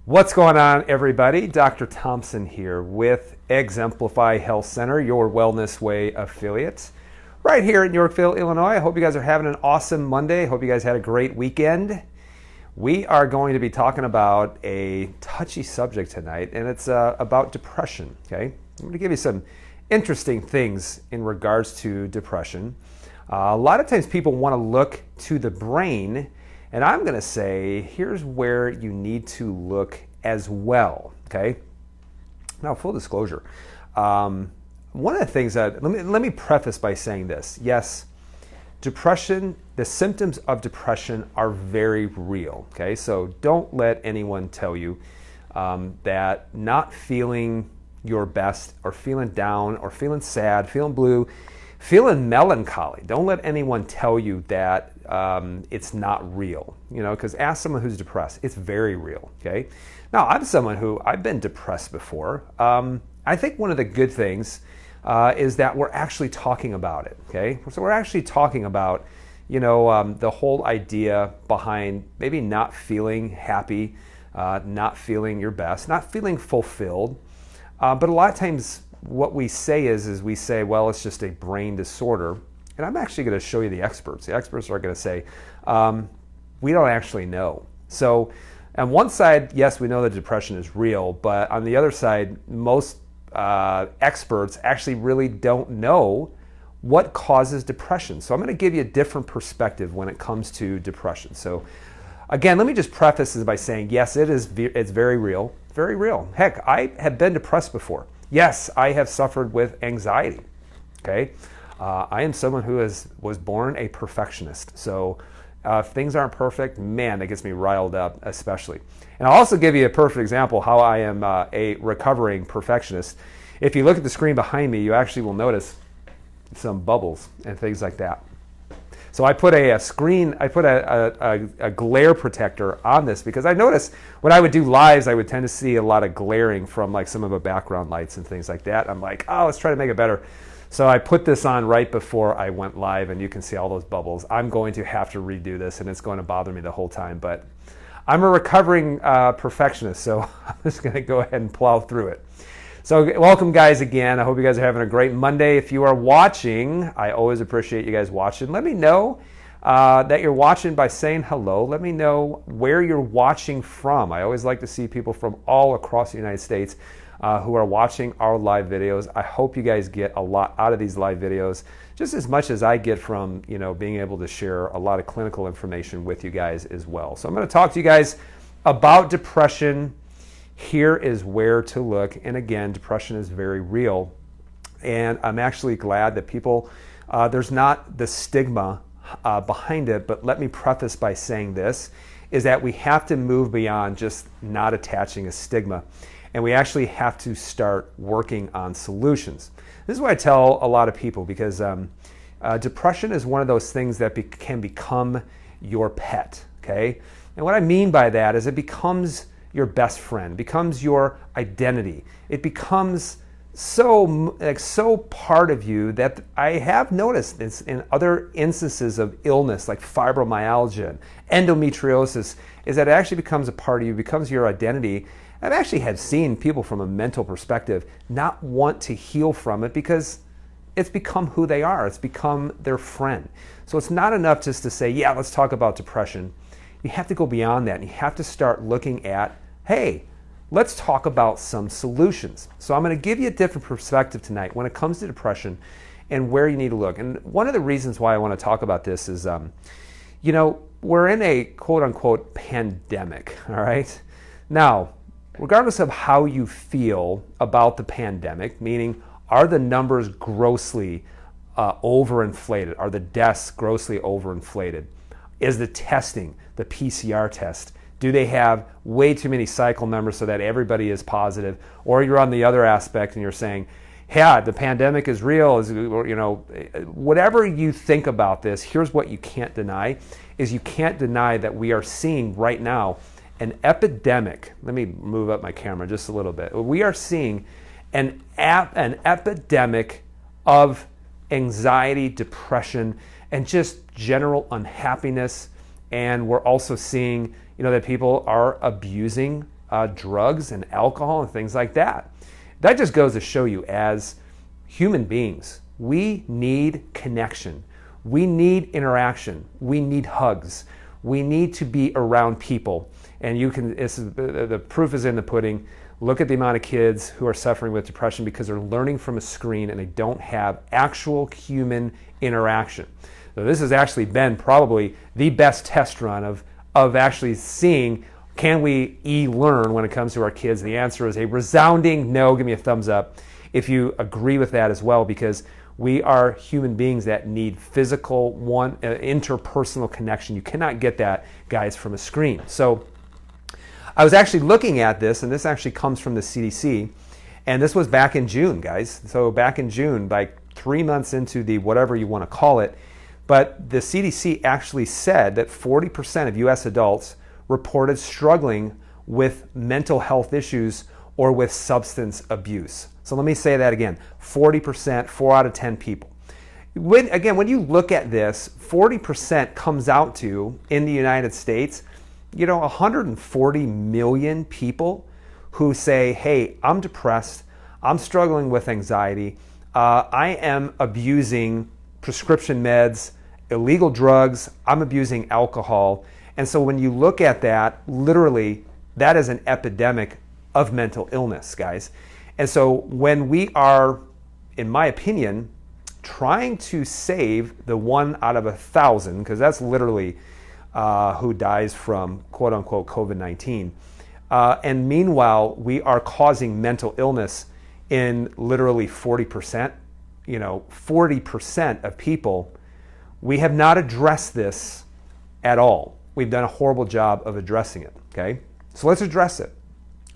What's going on, everybody? Dr. Thompson here with Exemplify Health Center, your Wellness Way affiliate, right here in Yorkville, Illinois. I hope you guys are having an awesome Monday. Hope you guys had a great weekend. We are going to be talking about a touchy subject tonight, and it's about depression. Okay, I'm going to give you some interesting things in regards to depression. A lot of times people want to look to the brain, and I'm going to say, here's where you need to look as well, okay? Now, full disclosure, one of the things that, let me preface by saying this. Yes, depression, the symptoms of depression are very real, okay? So don't let anyone tell you that not feeling your best or feeling down or feeling sad, feeling blue, feeling melancholy. Don't let anyone tell you that it's not real, because ask someone who's depressed. It's very real, okay? Now, I'm someone who, I've been depressed before. I think one of the good things is that we're actually talking about it, okay? So we're actually talking about, the whole idea behind maybe not feeling happy, not feeling your best, not feeling fulfilled. But a lot of times what we say is we say, well, it's just a brain disorder. And I'm actually going to show you the experts. The experts are going to say, we don't actually know. So on one side, yes, we know that depression is real, but on the other side, most experts actually really don't know what causes depression. So I'm going to give you a different perspective when it comes to depression. So again, let me just preface this by saying, yes, it's very real, very real. Heck, I have been depressed before. Yes, I have suffered with anxiety, okay? I am someone who was born a perfectionist. So if things aren't perfect, man, that gets me riled up especially. And I'll also give you a perfect example how I am a recovering perfectionist. If you look at the screen behind me, you actually will notice some bubbles and things like that. So I put a glare protector on this because I noticed when I would do lives, I would tend to see a lot of glaring from like some of the background lights and things like that. I'm like, oh, let's try to make it better. So I put this on right before I went live, and you can see all those bubbles. I'm going to have to redo this, and it's going to bother me the whole time. But I'm a recovering perfectionist, so I'm just going to go ahead and plow through it. So welcome, guys, again. I hope you guys are having a great Monday. If you are watching, I always appreciate you guys watching. Let me know that you're watching by saying hello. Let me know where you're watching from. I always like to see people from all across the United States who are watching our live videos. I hope you guys get a lot out of these live videos, just as much as I get from being able to share a lot of clinical information with you guys as well. So I'm going to talk to you guys about depression. Here is where to look. And again, depression is very real. And I'm actually glad that people, there's not the stigma behind it, but let me preface by saying this, is that we have to move beyond just not attaching a stigma. And we actually have to start working on solutions. This is what I tell a lot of people, because depression is one of those things that can become your pet, okay? And what I mean by that is it becomes your best friend, becomes your identity. It becomes so part of you that I have noticed this in other instances of illness like fibromyalgia and endometriosis, is that it actually becomes a part of you, becomes your identity. I've actually have seen people from a mental perspective not want to heal from it because it's become who they are. It's become their friend. So it's not enough just to say, yeah, let's talk about depression. You have to go beyond that, and you have to start looking at, hey, let's talk about some solutions. So I'm going to give you a different perspective tonight when it comes to depression and where you need to look. And one of the reasons why I want to talk about this is, we're in a quote-unquote pandemic, all right? Now, regardless of how you feel about the pandemic, meaning are the numbers grossly overinflated? Are the deaths grossly overinflated? Is the testing, the PCR test, do they have way too many cycle numbers so that everybody is positive? Or you're on the other aspect and you're saying, yeah, the pandemic is real, whatever you think about this, here's what you can't deny, is you can't deny that we are seeing right now an epidemic. Let me move up my camera just a little bit. We are seeing an epidemic of anxiety, depression, and just general unhappiness. And we're also seeing, that people are abusing drugs and alcohol and things like that. That just goes to show you, as human beings, we need connection. We need interaction. We need hugs. We need to be around people. And the proof is in the pudding. Look at the amount of kids who are suffering with depression because they're learning from a screen and they don't have actual human interaction. So this has actually been probably the best test run of actually seeing, can we learn when it comes to our kids? The answer is a resounding no. Give me a thumbs up if you agree with that as well, because we are human beings that need physical, interpersonal connection. You cannot get that, guys, from a screen. So I was actually looking at this, and this actually comes from the CDC, and this was back in June, guys. So back in June, like 3 months into the whatever you want to call it, but the CDC actually said that 40% of U.S. adults reported struggling with mental health issues or with substance abuse. So let me say that again, 40%, 4 out of 10 people. When you look at this, 40% comes out to, in the United States, 140 million people who say, hey, I'm depressed, I'm struggling with anxiety, I am abusing prescription meds, illegal drugs, I'm abusing alcohol. And so when you look at that, literally, that is an epidemic of mental illness, guys. And so when we are, in my opinion, trying to save the 1 out of 1,000, because that's literally who dies from quote unquote COVID-19. And meanwhile, we are causing mental illness in literally 40%, 40% of people. We have not addressed this at all. We've done a horrible job of addressing it, okay? So let's address it.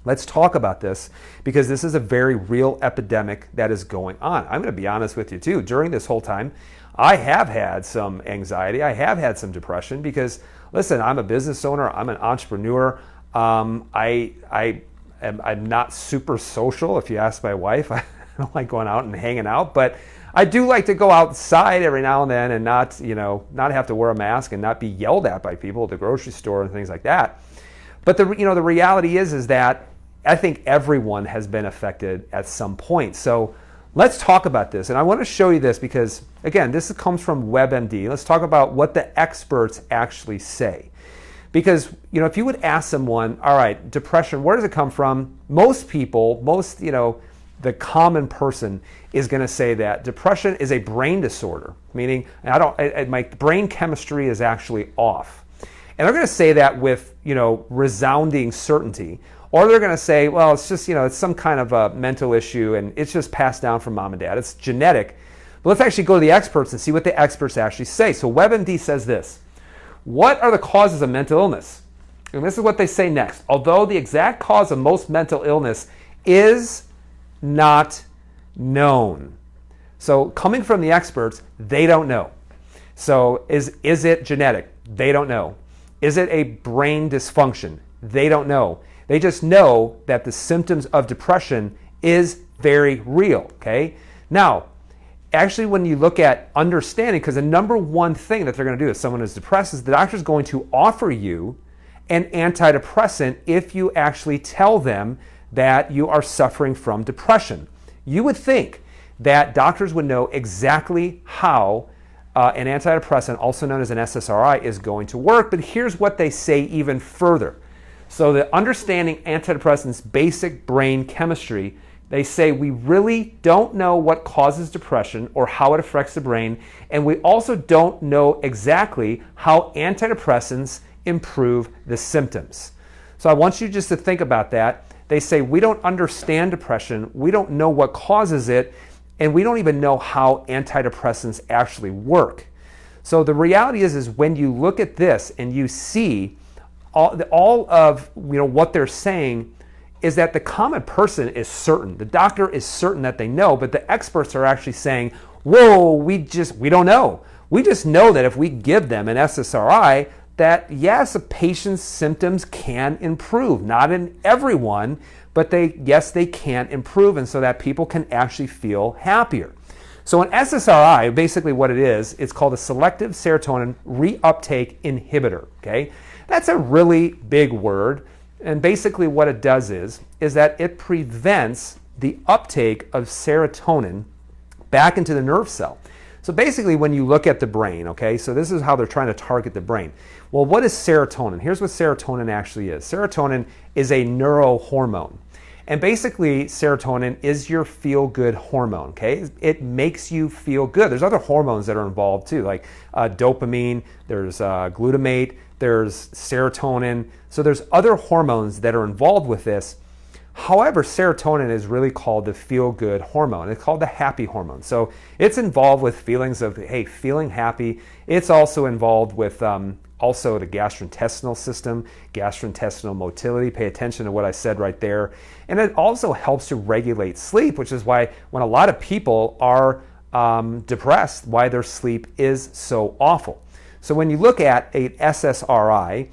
Let's talk about this, because this is a very real epidemic that is going on. I'm going to be honest with you too. During this whole time, I have had some anxiety. I have had some depression because, listen, I'm a business owner. I'm an entrepreneur. I'm not super social. If you ask my wife, I don't like going out and hanging out, but I do like to go outside every now and then and not have to wear a mask and not be yelled at by people at the grocery store and things like that. But the reality is that I think everyone has been affected at some point. So let's talk about this. And I want to show you this because, again, this comes from WebMD. Let's talk about what the experts actually say. Because, if you would ask someone, all right, depression, where does it come from? Most people, the common person is going to say that depression is a brain disorder, meaning my brain chemistry is actually off. And they're going to say that with, resounding certainty. Or they're going to say, well, it's just, it's some kind of a mental issue and it's just passed down from mom and dad. It's genetic. But let's actually go to the experts and see what the experts actually say. So WebMD says this. What are the causes of mental illness? And this is what they say next. Although the exact cause of most mental illness is not known. So coming from the experts, they don't know. So is it genetic? They don't know. Is it a brain dysfunction? They don't know. They just know that the symptoms of depression is very real, okay? Now, actually when you look at understanding, because the number one thing that they're going to do if someone is depressed is the doctor's going to offer you an antidepressant if you actually tell them that you are suffering from depression. You would think that doctors would know exactly how an antidepressant, also known as an SSRI, is going to work, but here's what they say even further. So the understanding antidepressants' basic brain chemistry, they say we really don't know what causes depression or how it affects the brain, and we also don't know exactly how antidepressants improve the symptoms. So I want you just to think about that. They say we don't understand depression, we don't know what causes it, and we don't even know how antidepressants actually work. So the reality is when you look at this and you see all of what they're saying is that the common person is certain. The doctor is certain that they know, but the experts are actually saying, whoa, we don't know. We just know that if we give them an SSRI, that yes, a patient's symptoms can improve. Not in everyone, but they can improve, and so that people can actually feel happier. So an SSRI, basically what it is, it's called a selective serotonin reuptake inhibitor, okay? That's a really big word. And basically what it does is that it prevents the uptake of serotonin back into the nerve cell. So basically when you look at the brain, okay, so this is how they're trying to target the brain. Well, what is serotonin? Here's what serotonin actually is. Serotonin is a neurohormone. And basically serotonin is your feel-good hormone, okay? It makes you feel good. There's other hormones that are involved too, like dopamine, there's glutamate, there's serotonin. So there's other hormones that are involved with this. However, serotonin is really called the feel-good hormone. It's called the happy hormone. So it's involved with feelings of, hey, feeling happy. It's also involved with also the gastrointestinal system, gastrointestinal motility. Pay attention to what I said right there. And it also helps to regulate sleep, which is why when a lot of people are depressed, why their sleep is so awful. So when you look at a SSRI,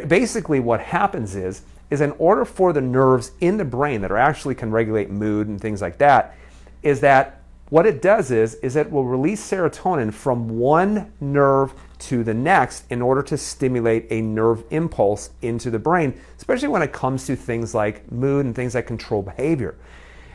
basically what happens is in order for the nerves in the brain that are actually can regulate mood and things like that, is that what it does is it will release serotonin from one nerve to the next in order to stimulate a nerve impulse into the brain, especially when it comes to things like mood and things that control behavior.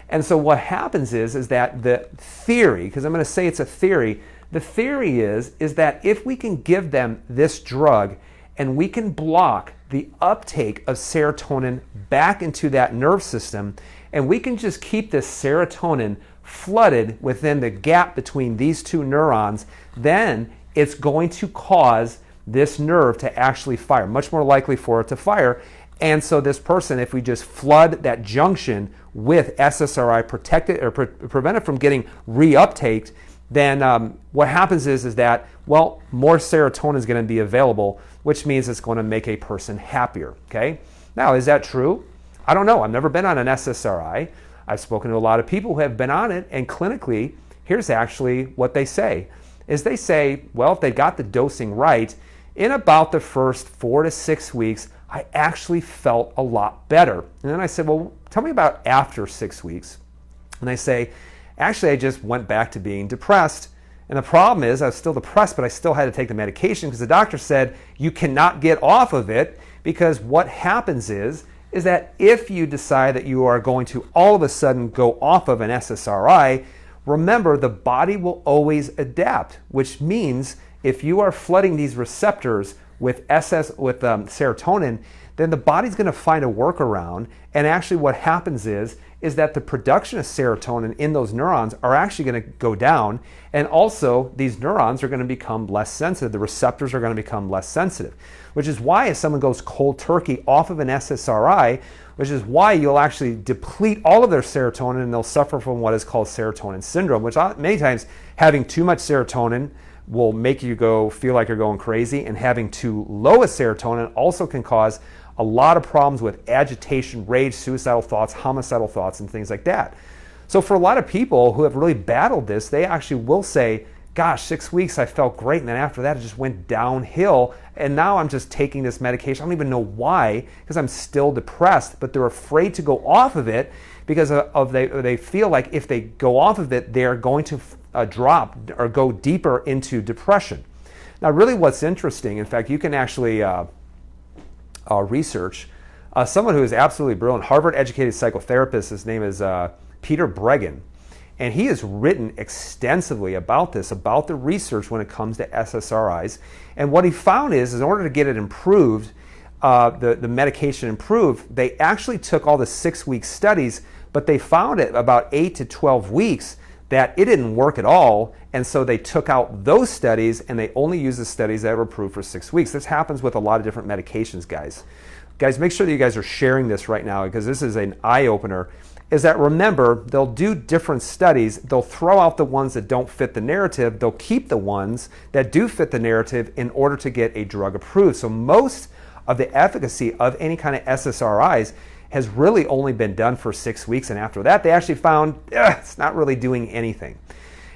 And so what happens is that the theory, because I'm going to say it's a theory, the theory is that if we can give them this drug and we can block the uptake of serotonin back into that nerve system, and we can just keep this serotonin flooded within the gap between these two neurons, then it's going to cause this nerve to actually fire, much more likely for it to fire. And so this person, if we just flood that junction with SSRI, protect it or prevent it from getting reuptaked, then what happens is that, well, more serotonin is going to be available, which means it's going to make a person happier, okay? Now, is that true? I don't know. I've never been on an SSRI. I've spoken to a lot of people who have been on it, and clinically, here's actually what they say, is they say, well, if they got the dosing right, in about the first 4 to 6 weeks, I actually felt a lot better. And then I said, well, tell me about after 6 weeks. And they say, actually, I just went back to being depressed. And the problem is I was still depressed, but I still had to take the medication because the doctor said you cannot get off of it, because what happens is that if you decide that you are going to all of a sudden go off of an SSRI, remember the body will always adapt, which means if you are flooding these receptors with serotonin, then the body's going to find a workaround. And actually what happens is that the production of serotonin in those neurons are actually going to go down, and also these neurons are going to become less sensitive. The receptors are going to become less sensitive, which is why if someone goes cold turkey off of an SSRI, which is why you'll actually deplete all of their serotonin and they'll suffer from what is called serotonin syndrome, which many times having too much serotonin will make you feel like you're going crazy, and having too low a serotonin also can cause a lot of problems with agitation, rage, suicidal thoughts, homicidal thoughts, and things like that. So for a lot of people who have really battled this, they actually will say, gosh, 6 weeks I felt great, and then after that it just went downhill, and now I'm just taking this medication. I don't even know why, because I'm still depressed, but they're afraid to go off of it because they feel like if they go off of it, they're going to drop or go deeper into depression. Now really what's interesting, in fact, you can actually research someone who is absolutely brilliant, Harvard-educated psychotherapist. His name is Peter Breggin, and he has written extensively about this, about the research when it comes to SSRIs. And what he found is in order to get it improved, the medication improved, they actually took all the 6-week studies, but they found it about 8 to 12 weeks that it didn't work at all, and so they took out those studies and they only used the studies that were approved for 6 weeks. This happens with a lot of different medications, guys. Guys, make sure that you guys are sharing this right now, because this is an eye-opener, is that remember, they'll do different studies, they'll throw out the ones that don't fit the narrative, they'll keep the ones that do fit the narrative in order to get a drug approved. So most of the efficacy of any kind of SSRIs has really only been done for 6 weeks, and after that they actually found it's not really doing anything.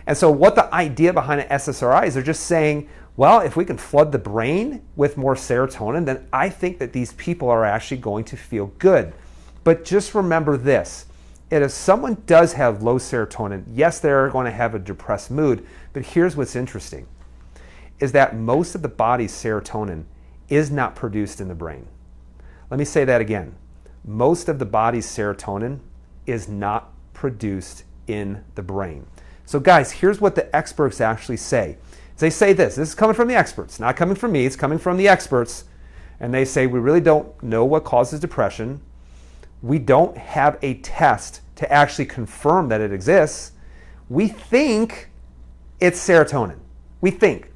And so what the idea behind an SSRI is, they're just saying, well, if we can flood the brain with more serotonin, then I think that these people are actually going to feel good. But just remember this, if someone does have low serotonin, yes, they're going to have a depressed mood, but here's what's interesting, is that most of the body's serotonin is not produced in the brain. Let me say that again. Most of the body's serotonin is not produced in the brain. So guys, here's what the experts actually say. They say this is coming from the experts, not coming from me, it's coming from the experts. And they say we really don't know what causes depression. We don't have a test to actually confirm that it exists. We think it's serotonin. We think.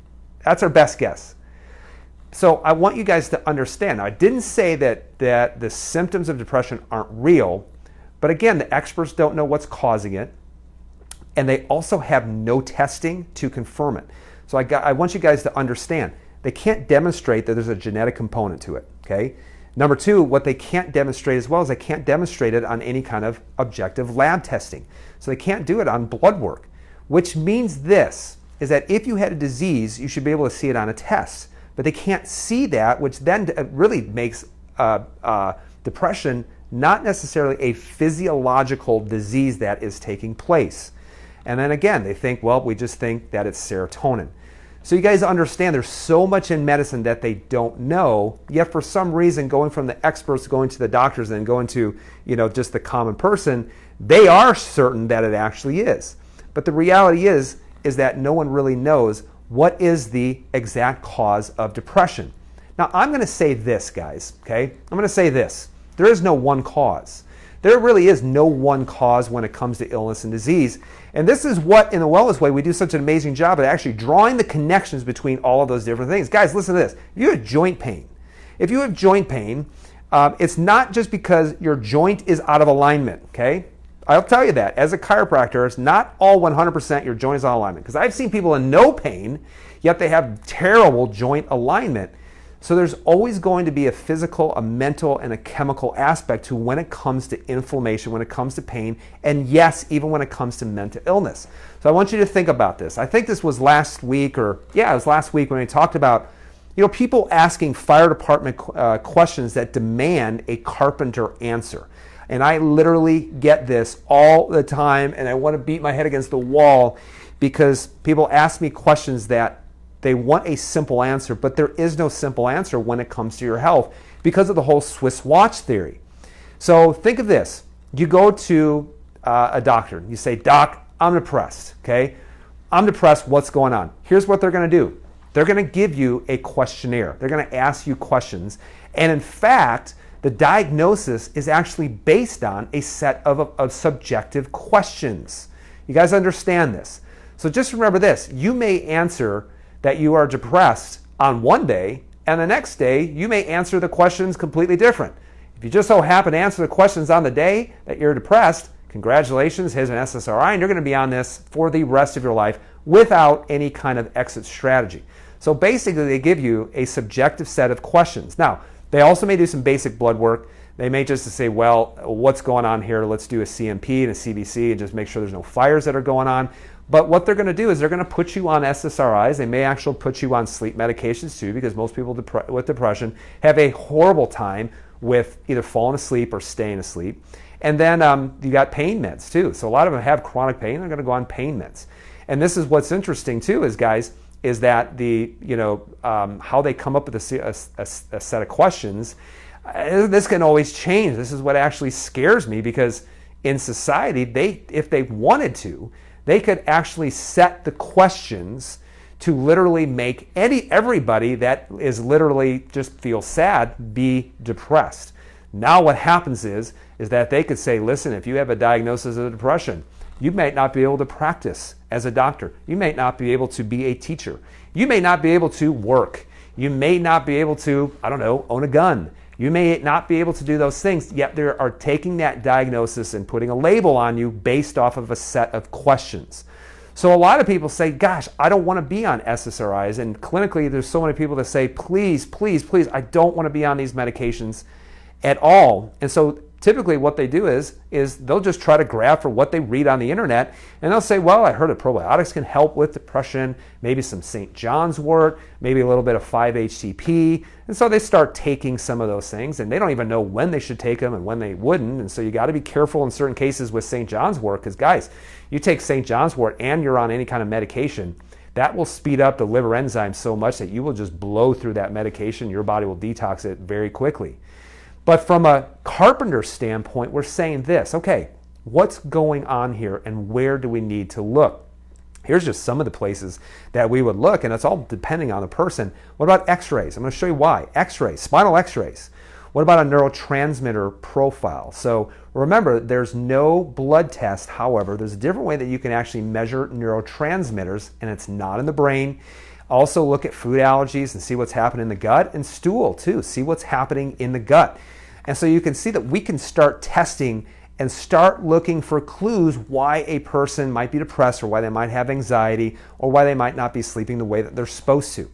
That's our best guess. So I want you guys to understand. Now, I didn't say that the symptoms of depression aren't real, but again, the experts don't know what's causing it, and they also have no testing to confirm it. So I want you guys to understand, they can't demonstrate that there's a genetic component to it, okay? Number two, what they can't demonstrate as well is they can't demonstrate it on any kind of objective lab testing. So they can't do it on blood work, which means this, is that if you had a disease, you should be able to see it on a test. But they can't see that, which then really makes depression not necessarily a physiological disease that is taking place. And then again, they think, well, we just think that it's serotonin. So you guys understand there's so much in medicine that they don't know, yet for some reason going from the experts, going to the doctors, and going to just the common person, they are certain that it actually is. But the reality is that no one really knows what is the exact cause of depression. Now I'm going to say this, guys, okay? I'm going to say this. There is no one cause. There really is no one cause when it comes to illness and disease. And this is what, in the Wellness Way, we do such an amazing job at actually drawing the connections between all of those different things. Guys, listen to this. If you have joint pain, it's not just because your joint is out of alignment, okay? I'll tell you that. As a chiropractor, it's not all 100% your joint is out of alignment. Because I've seen people in no pain, yet they have terrible joint alignment. So there's always going to be a physical, a mental, and a chemical aspect to when it comes to inflammation, when it comes to pain, and yes, even when it comes to mental illness. So I want you to think about this. I think this was last week, it was last week when we talked about people asking fire department questions that demand a carpenter answer. And I literally get this all the time, and I want to beat my head against the wall because people ask me questions that they want a simple answer, but there is no simple answer when it comes to your health because of the whole Swiss watch theory. So think of this. You go to a doctor. You say, Doc, I'm depressed, okay? I'm depressed. What's going on? Here's what they're going to do. They're going to give you a questionnaire. They're going to ask you questions. And in fact, the diagnosis is actually based on a set of subjective questions. You guys understand this? So just remember this. You may answer that you are depressed on one day, and the next day you may answer the questions completely different. If you just so happen to answer the questions on the day that you're depressed, congratulations, here's an SSRI, and you're going to be on this for the rest of your life without any kind of exit strategy. So basically they give you a subjective set of questions. Now, they also may do some basic blood work. They may just say, well, what's going on here? Let's do a CMP and a CBC and just make sure there's no fires that are going on. But what they're going to do is they're going to put you on SSRIs. They may actually put you on sleep medications too, because most people with depression have a horrible time with either falling asleep or staying asleep. And then you got pain meds too. So a lot of them have chronic pain. They're going to go on pain meds. And this is what's interesting too is, guys, is that how they come up with a set of questions. This can always change. This is what actually scares me because in society, if they wanted to, they could actually set the questions to literally make everybody that is literally just feel sad be depressed. Now what happens is that they could say, listen, if you have a diagnosis of depression, you may not be able to practice as a doctor. You may not be able to be a teacher. You may not be able to work. You may not be able to, own a gun. You may not be able to do those things, yet they are taking that diagnosis and putting a label on you based off of a set of questions. So a lot of people say, gosh, I don't want to be on SSRIs. And clinically, there's so many people that say, please, please, please, I don't want to be on these medications at all. And so typically what they do is they'll just try to grab for what they read on the internet, and they'll say, well, I heard that probiotics can help with depression, maybe some St. John's wort, maybe a little bit of 5-HTP. And so they start taking some of those things, and they don't even know when they should take them and when they wouldn't. And so you got to be careful in certain cases with St. John's wort, because guys, you take St. John's wort and you're on any kind of medication, that will speed up the liver enzymes so much that you will just blow through that medication. Your body will detox it very quickly. But from a carpenter standpoint, we're saying this, okay, what's going on here and where do we need to look? Here's just some of the places that we would look, and it's all depending on the person. What about x-rays? I'm going to show you why. X-rays, spinal x-rays. What about a neurotransmitter profile? So remember, there's no blood test. However, there's a different way that you can actually measure neurotransmitters, and it's not in the brain. Also look at food allergies and see what's happening in the gut, and stool too. See what's happening in the gut. And so you can see that we can start testing and start looking for clues why a person might be depressed or why they might have anxiety or why they might not be sleeping the way that they're supposed to.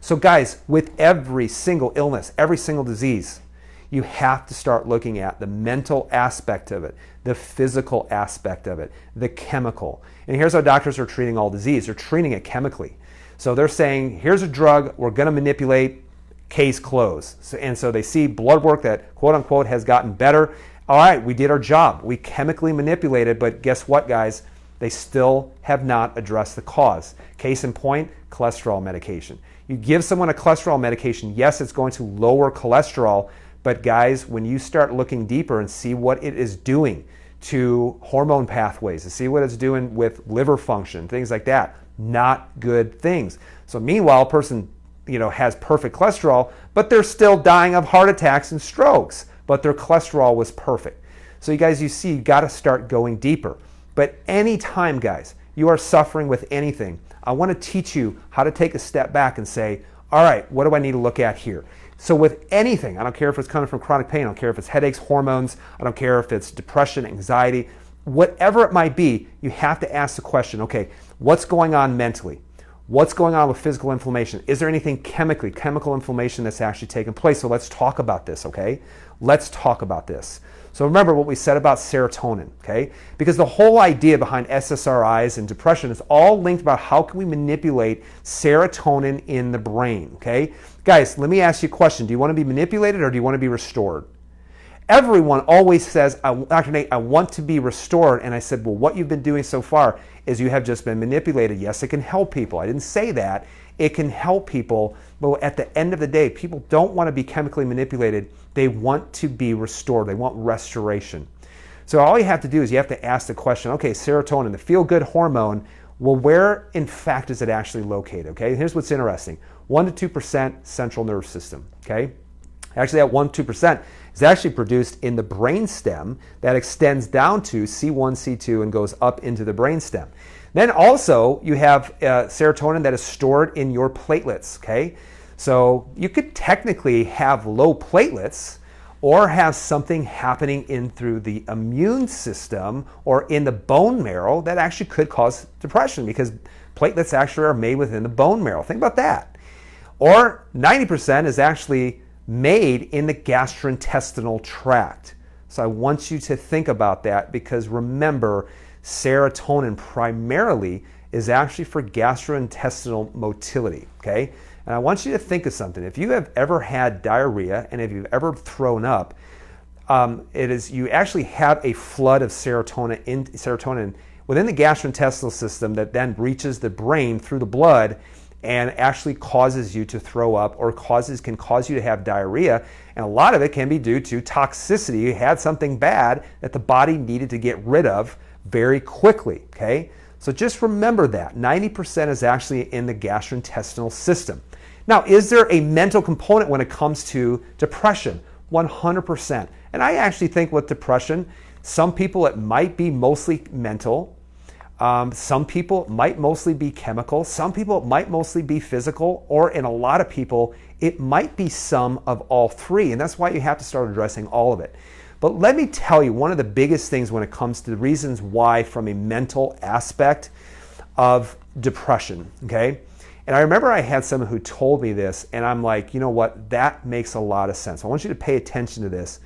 So guys, with every single illness, every single disease, you have to start looking at the mental aspect of it, the physical aspect of it, the chemical. And here's how doctors are treating all disease. They're treating it chemically. So they're saying, here's a drug we're going to manipulate, case closed. And so they see blood work that quote unquote has gotten better. All right, we did our job. We chemically manipulated, but guess what, guys? They still have not addressed the cause. Case in point, cholesterol medication. You give someone a cholesterol medication, yes, it's going to lower cholesterol, but guys, when you start looking deeper and see what it is doing to hormone pathways, to see what it's doing with liver function, things like that, not good things. So meanwhile, a person has perfect cholesterol, but they're still dying of heart attacks and strokes, but their cholesterol was perfect. So you guys, you see, you got to start going deeper. But anytime, guys, you are suffering with anything, I want to teach you how to take a step back and say, all right, what do I need to look at here? So with anything, I don't care if it's coming from chronic pain, I don't care if it's headaches, hormones, I don't care if it's depression, anxiety, whatever it might be, you have to ask the question, okay, what's going on mentally? What's going on with physical inflammation? Is there anything chemical inflammation that's actually taking place? So let's talk about this, okay? Let's talk about this. So remember what we said about serotonin, okay? Because the whole idea behind SSRIs and depression is all linked about how can we manipulate serotonin in the brain, okay? Guys, let me ask you a question. Do you want to be manipulated or do you want to be restored? Everyone always says, Dr. Nate, I want to be restored. And I said, well, what you've been doing so far is you have just been manipulated. Yes, it can help people. I didn't say that. It can help people. But at the end of the day, people don't want to be chemically manipulated. They want to be restored. They want restoration. So all you have to do is you have to ask the question, okay, serotonin, the feel-good hormone, well, where in fact is it actually located? Okay, here's what's interesting. 1% to 2% central nervous system, okay? Actually, that 1% to 2% is actually produced in the brainstem that extends down to C1, C2, and goes up into the brainstem. Then also, you have serotonin that is stored in your platelets, okay? So you could technically have low platelets or have something happening in through the immune system or in the bone marrow that actually could cause depression because platelets actually are made within the bone marrow. Think about that. Or 90% is actually made in the gastrointestinal tract. So I want you to think about that because remember, serotonin primarily is actually for gastrointestinal motility, okay? And I want you to think of something. If you have ever had diarrhea and if you've ever thrown up, you actually have a flood of serotonin within the gastrointestinal system that then reaches the brain through the blood and actually causes you to throw up or can cause you to have diarrhea. And a lot of it can be due to toxicity. You had something bad that the body needed to get rid of very quickly, okay? So just remember that. 90% is actually in the gastrointestinal system. Now, is there a mental component when it comes to depression? 100%. And I actually think with depression, some people it might be mostly mental. Some people it might mostly be chemical. Some people it might mostly be physical. Or in a lot of people, it might be some of all three. And that's why you have to start addressing all of it. But let me tell you, one of the biggest things when it comes to the reasons why from a mental aspect of depression, okay? And I remember I had someone who told me this, and I'm like, you know what? That makes a lot of sense. I want you to pay attention to this,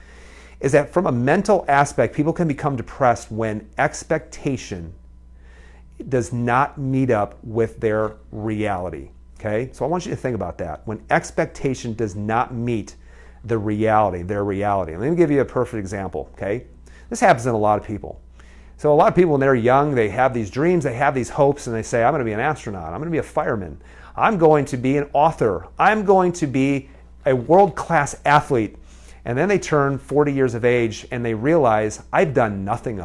is that from a mental aspect, people can become depressed when expectation does not meet up with their reality, okay? So I want you to think about that. When expectation does not meet their reality. Let me give you a perfect example, okay? This happens in a lot of people. So a lot of people when they're young, they have these dreams, they have these hopes, and they say, I'm going to be an astronaut, I'm going to be a fireman, I'm going to be an author, I'm going to be a world-class athlete. And then they turn 40 years of age and they realize, I've done nothing.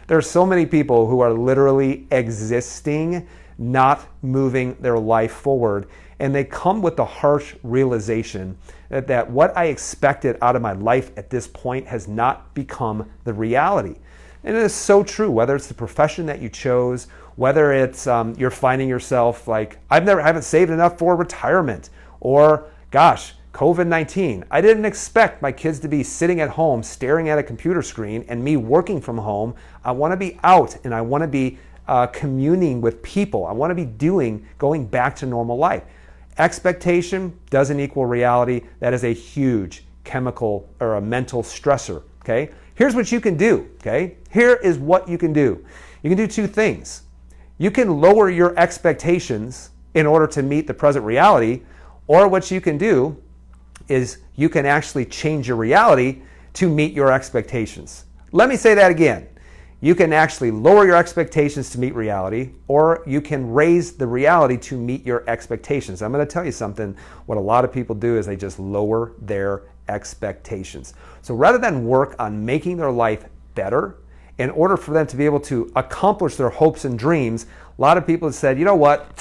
There are so many people who are literally existing, not moving their life forward. And they come with the harsh realization that what I expected out of my life at this point has not become the reality. And it is so true, whether it's the profession that you chose, whether it's you're finding yourself like, I haven't saved enough for retirement, or gosh, COVID-19. I didn't expect my kids to be sitting at home staring at a computer screen and me working from home. I want to be out and I want to be communing with people. I want to be going back to normal life. Expectation doesn't equal reality. That is a huge chemical or a mental stressor, okay? Here's what you can do, okay? Here is what you can do. You can do two things. You can lower your expectations in order to meet the present reality, or what you can do is you can actually change your reality to meet your expectations. Let me say that again. You can actually lower your expectations to meet reality, or you can raise the reality to meet your expectations. I'm going to tell you something. What a lot of people do is they just lower their expectations. So rather than work on making their life better, in order for them to be able to accomplish their hopes and dreams, a lot of people have said, you know what,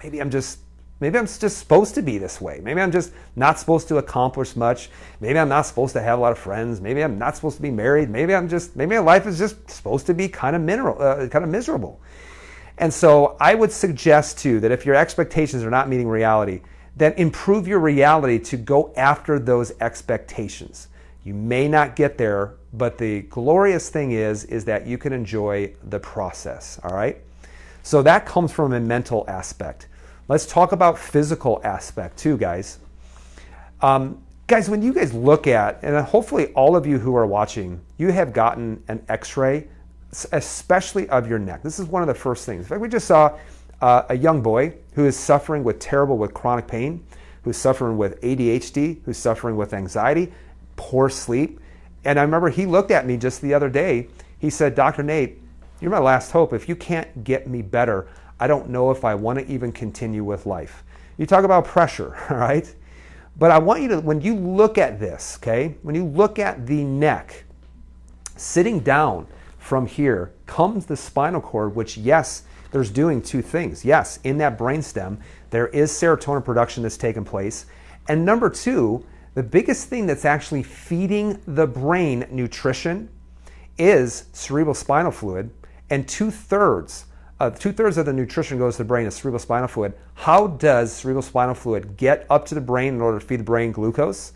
maybe I'm just supposed to be this way. Maybe I'm just not supposed to accomplish much. Maybe I'm not supposed to have a lot of friends. Maybe I'm not supposed to be married. Maybe my life is just supposed to be kind of miserable. And so I would suggest too that if your expectations are not meeting reality, then improve your reality to go after those expectations. You may not get there, but the glorious thing is that you can enjoy the process, all right? So that comes from a mental aspect. Let's talk about physical aspect too, guys. Guys, when you guys look at, and hopefully all of you who are watching, you have gotten an x-ray, especially of your neck. This is one of the first things. In fact, we just saw a young boy who is suffering with chronic pain, who's suffering with ADHD, who's suffering with anxiety, poor sleep. And I remember he looked at me just the other day. He said, Dr. Nate, you're my last hope. If you can't get me better, I don't know if I want to even continue with life. You talk about pressure, all right? But I want you to, when you look at this, okay, when you look at the neck, sitting down from here comes the spinal cord, which, yes, there's doing two things. Yes, in that brainstem, there is serotonin production that's taking place. And number two, the biggest thing that's actually feeding the brain nutrition is cerebral spinal fluid, and two-thirds of the nutrition goes to the brain is cerebrospinal fluid. How does cerebrospinal fluid get up to the brain in order to feed the brain glucose?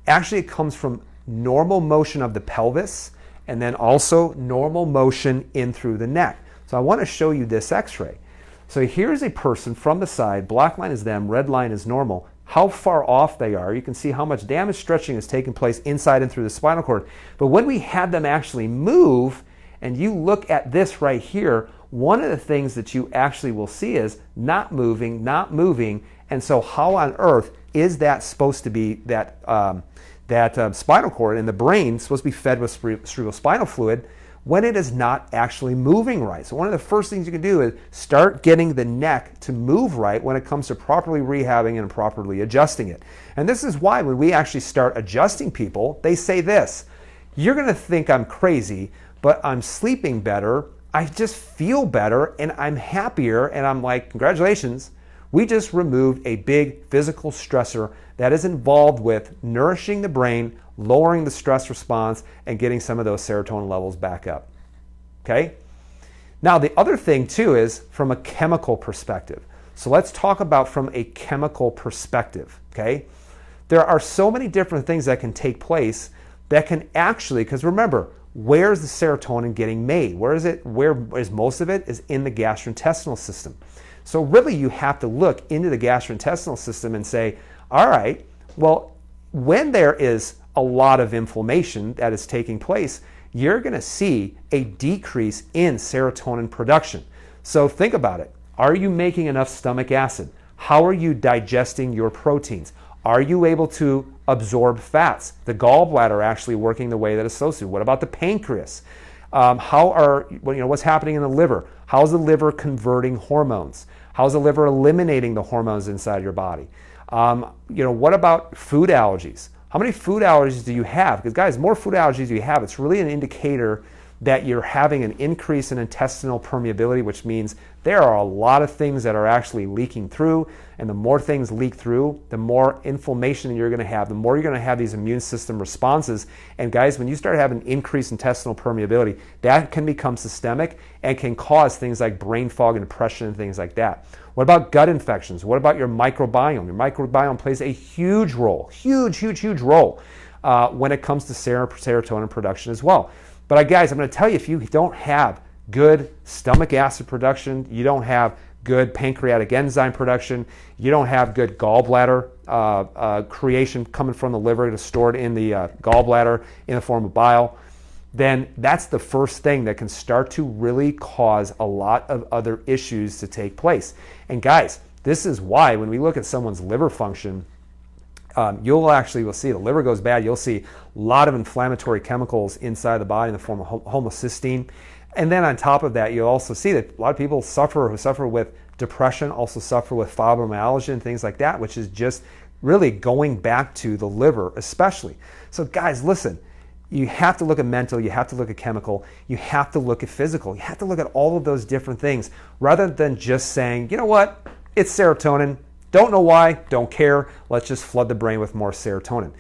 Actually, it comes from normal motion of the pelvis and then also normal motion in through the neck. So I want to show you this x-ray. So here's a person from the side. Black line is them, red line is normal. How far off they are, you can see how much damage stretching is taking place inside and through the spinal cord. But when we had them actually move, and you look at this right here, one of the things that you actually will see is not moving. And so how on earth is that supposed to be, that spinal cord in the brain supposed to be fed with cerebrospinal fluid when it is not actually moving right? So one of the first things you can do is start getting the neck to move right when it comes to properly rehabbing and properly adjusting it. And this is why when we actually start adjusting people, they say this, you're going to think I'm crazy, but I'm sleeping better, I just feel better, and I'm happier, and I'm like, congratulations, we just removed a big physical stressor that is involved with nourishing the brain, lowering the stress response, and getting some of those serotonin levels back up, okay? Now, the other thing, too, is from a chemical perspective. So let's talk about from a chemical perspective, okay? There are so many different things that can take place that can actually, because remember, where's the serotonin getting made? Where is it? Where is most of it? Is in the gastrointestinal system. So really you have to look into the gastrointestinal system and say, all right, well, when there is a lot of inflammation that is taking place, you're going to see a decrease in serotonin production. So think about it. Are you making enough stomach acid? How are you digesting your proteins? Are you able to absorb fats? The gallbladder actually working the way that it's supposed to. What about the pancreas? What's happening in the liver? How's the liver converting hormones? How's the liver eliminating the hormones inside your body? What about food allergies? How many food allergies do you have? Because guys, the more food allergies you have, it's really an indicator that you're having an increase in intestinal permeability, which means there are a lot of things that are actually leaking through. And the more things leak through, the more inflammation you're going to have, the more you're going to have these immune system responses. And guys, when you start having increased intestinal permeability, that can become systemic and can cause things like brain fog and depression and things like that. What about gut infections? What about your microbiome? Your microbiome plays a huge role, huge role when it comes to serotonin production as well. But guys, I'm going to tell you, if you don't have good stomach acid production, you don't have good pancreatic enzyme production, you don't have good gallbladder creation coming from the liver to store it in the gallbladder in the form of bile, then that's the first thing that can start to really cause a lot of other issues to take place. And guys, this is why when we look at someone's liver function, you'll see the liver goes bad. You'll see a lot of inflammatory chemicals inside the body in the form of homocysteine. And then on top of that, you'll also see that a lot of people who suffer with depression also suffer with fibromyalgia and things like that, which is just really going back to the liver especially. So guys, listen, you have to look at mental, you have to look at chemical, you have to look at physical, you have to look at all of those different things rather than just saying, you know what, it's serotonin. Don't know why, don't care. Let's just flood the brain with more serotonin.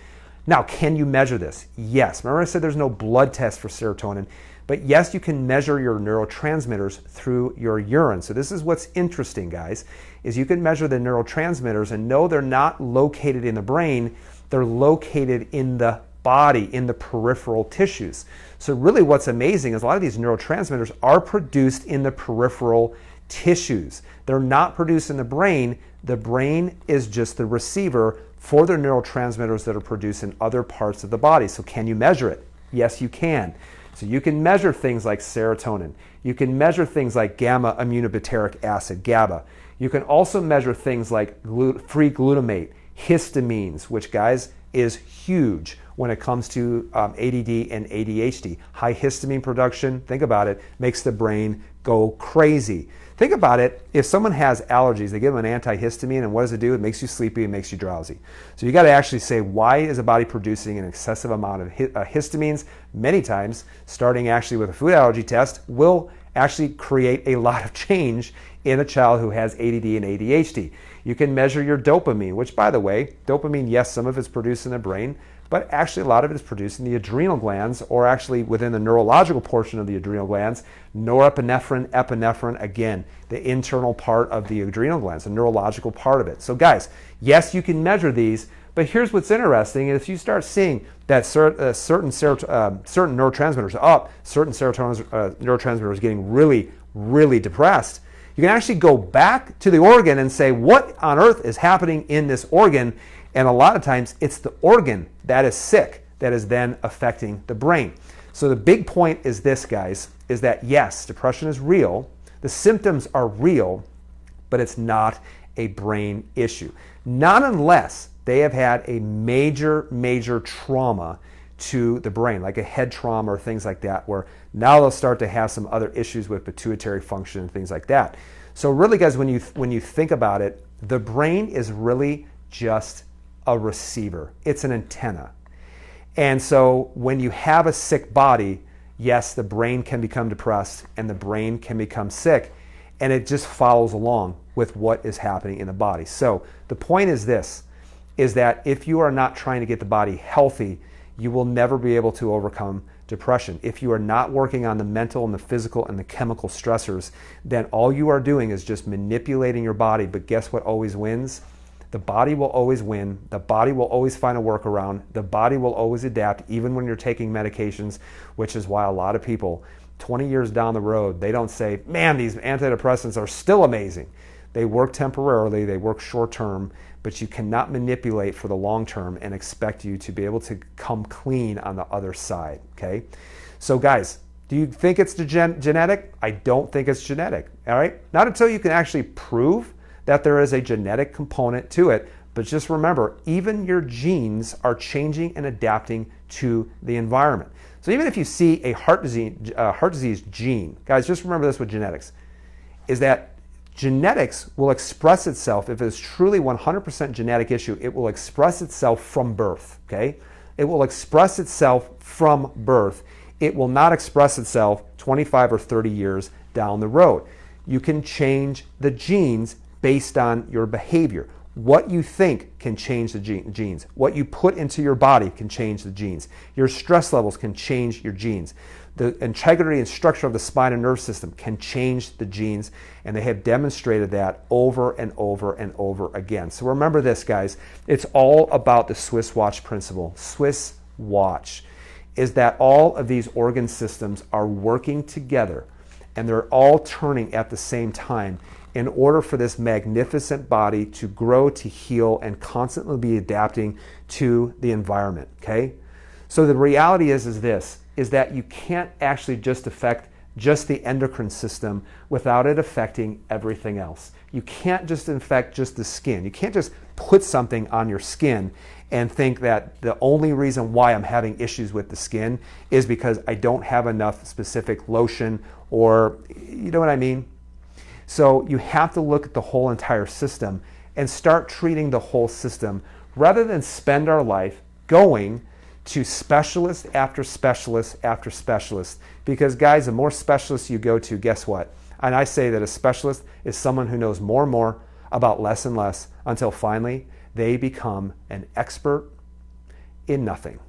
Now, can you measure this? Yes. Remember I said there's no blood test for serotonin, but yes, you can measure your neurotransmitters through your urine. So this is what's interesting, guys, is you can measure the neurotransmitters and know they're not located in the brain, they're located in the body, in the peripheral tissues. So really what's amazing is a lot of these neurotransmitters are produced in the peripheral tissues. They're not produced in the brain. The brain is just the receiver for the neurotransmitters that are produced in other parts of the body. So can you measure it? Yes, you can. So you can measure things like serotonin. You can measure things like gamma aminobutyric acid, GABA. You can also measure things like free glutamate, histamines, which, guys, is huge when it comes to ADD and ADHD. High histamine production, think about it, makes the brain go crazy. Think about it, if someone has allergies, they give them an antihistamine, and what does it do? It makes you sleepy, it makes you drowsy. So you got to actually say, why is the body producing an excessive amount of histamines? Many times, starting actually with a food allergy test, will actually create a lot of change in a child who has ADD and ADHD. You can measure your dopamine, which, by the way, dopamine, yes, some of it's produced in the brain, but actually a lot of it is produced in the adrenal glands, or actually within the neurological portion of the adrenal glands. Norepinephrine, epinephrine, again, the internal part of the adrenal glands, the neurological part of it. So guys, yes, you can measure these, but here's what's interesting. If you start seeing that certain neurotransmitters are up, certain neurotransmitters getting really depressed, you can actually go back to the organ and say, what on earth is happening in this organ? And a lot of times it's the organ that is sick that is then affecting the brain. So the big point is this, guys, is that yes, depression is real. The symptoms are real, but it's not a brain issue. Not unless they have had a major trauma to the brain, like a head trauma or things like that, where now they'll start to have some other issues with pituitary function and things like that. So really, guys, when you think about it, the brain is really just a receiver. It's an antenna. And so when you have a sick body, yes, the brain can become depressed and the brain can become sick, and it just follows along with what is happening in the body. So the point is this, is that if you are not trying to get the body healthy, you will never be able to overcome depression. If you are not working on the mental and the physical and the chemical stressors, then all you are doing is just manipulating your body. But guess what always wins? The body will always win. The body will always find a workaround. The body will always adapt, even when you're taking medications, which is why a lot of people, 20 years down the road, they don't say, man, these antidepressants are still amazing. They work temporarily, they work short term, but you cannot manipulate for the long term and expect you to be able to come clean on the other side, okay? So guys, do you think it's genetic? I don't think it's genetic, all right? Not until you can actually prove that there is a genetic component to it. But just remember, even your genes are changing and adapting to the environment. So even if you see a heart disease gene, guys, just remember this with genetics, is that Genetics will express itself, if it's truly 100% genetic issue, it will express itself from birth, okay? It will express itself from birth. It will not express itself 25 or 30 years down the road. You can change the genes based on your behavior. What you think can change the genes. What you put into your body can change the genes. Your stress levels can change your genes. The integrity and structure of the spine and nerve system can change the genes, and they have demonstrated that over and over and over again. So remember this, guys. It's all about the Swiss watch principle. Swiss watch is that all of these organ systems are working together, and they're all turning at the same time in order for this magnificent body to grow, to heal, and constantly be adapting to the environment, okay? So the reality is this, is that you can't actually just affect just the endocrine system without it affecting everything else. You can't just infect just the skin. You can't just put something on your skin and think that the only reason why I'm having issues with the skin is because I don't have enough specific lotion, or, you know what I mean? So you have to look at the whole entire system and start treating the whole system rather than spend our life going to specialist after specialist after specialist. Because guys, the more specialists you go to, guess what? And I say that a specialist is someone who knows more and more about less and less until finally they become an expert in nothing.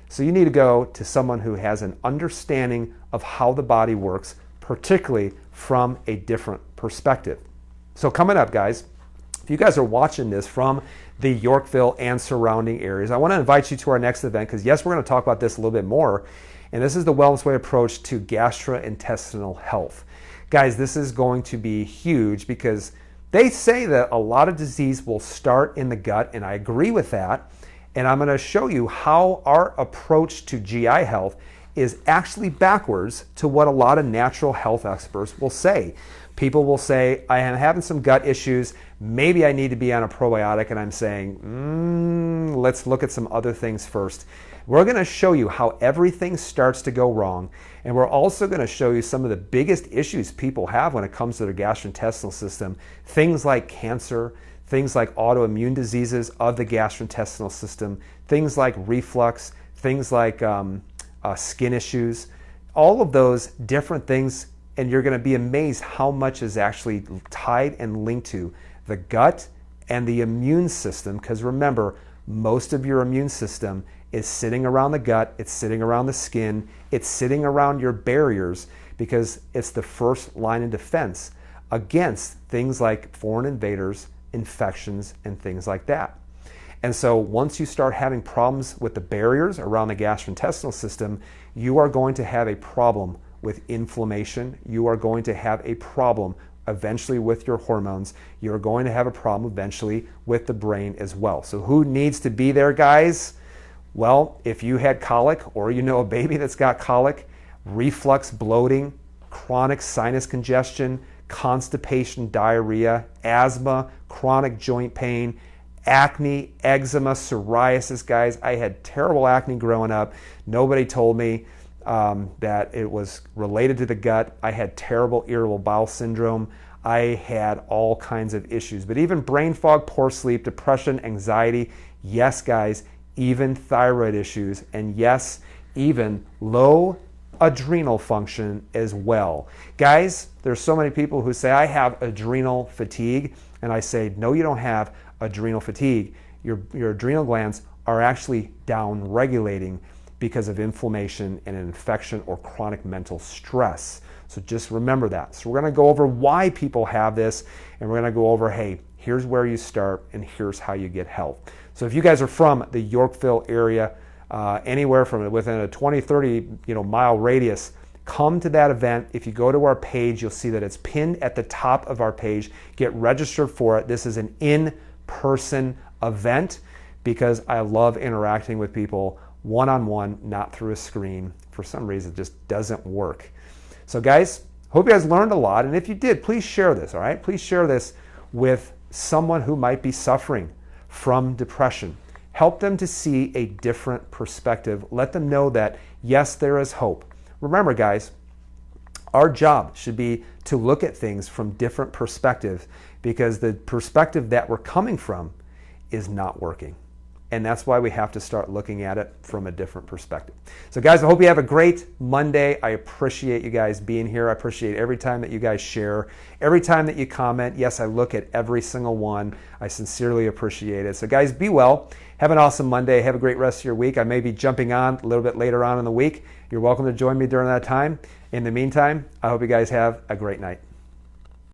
So you need to go to someone who has an understanding of how the body works, particularly from a different perspective. So coming up, guys, if you guys are watching this from the Yorkville and surrounding areas, I want to invite you to our next event, because yes, we're going to talk about this a little bit more, and this is the Wellness Way approach to gastrointestinal health. Guys, this is going to be huge because they say that a lot of disease will start in the gut, and I agree with that, and I'm going to show you how our approach to GI health is actually backwards to what a lot of natural health experts will say. People will say, I am having some gut issues, maybe I need to be on a probiotic, and I'm saying, let's look at some other things first. We're going to show you how everything starts to go wrong, and we're also going to show you some of the biggest issues people have when it comes to their gastrointestinal system, things like cancer, things like autoimmune diseases of the gastrointestinal system, things like reflux, things like skin issues, all of those different things. And you're going to be amazed how much is actually tied and linked to the gut and the immune system. Because remember, most of your immune system is sitting around the gut, it's sitting around the skin, it's sitting around your barriers, because it's the first line of defense against things like foreign invaders, infections, and things like that. And so once you start having problems with the barriers around the gastrointestinal system, you are going to have a problem with inflammation. You are going to have a problem eventually with your hormones. You're going to have a problem eventually with the brain as well. So who needs to be there, guys? Well, if you had colic, or you know a baby that's got colic, reflux, bloating, chronic sinus congestion, constipation, diarrhea, asthma, chronic joint pain, acne, eczema, psoriasis, guys. I had terrible acne growing up. Nobody told me that it was related to the gut. I had terrible irritable bowel syndrome. I had all kinds of issues. But even brain fog, poor sleep, depression, anxiety, yes, guys, even thyroid issues, and yes, even low adrenal function as well. Guys, there's so many people who say, I have adrenal fatigue, and I say, no, you don't have adrenal fatigue. Your adrenal glands are actually down regulating because of inflammation and an infection or chronic mental stress. So just remember that. So we're going to go over why people have this, and we're going to go over, hey, here's where you start and here's how you get help. So if you guys are from the Yorkville area, anywhere from within a 20, 30 mile radius, come to that event. If you go to our page, you'll see that it's pinned at the top of our page. Get registered for it. This is an in-person event because I love interacting with people one-on-one, not through a screen. For some reason, it just doesn't work. So guys, hope you guys learned a lot. And if you did, please share this, all right? Please share this with someone who might be suffering from depression. Help them to see a different perspective. Let them know that, yes, there is hope. Remember, guys, Our job should be to look at things from different perspectives, because the perspective that we're coming from is not working. And that's why we have to start looking at it from a different perspective. So guys, I hope you have a great Monday. I appreciate you guys being here. I appreciate every time that you guys share, every time that you comment. Yes, I look at every single one. I sincerely appreciate it. So guys, be well. Have an awesome Monday. Have a great rest of your week. I may be jumping on a little bit later on in the week. You're welcome to join me during that time. In the meantime, I hope you guys have a great night.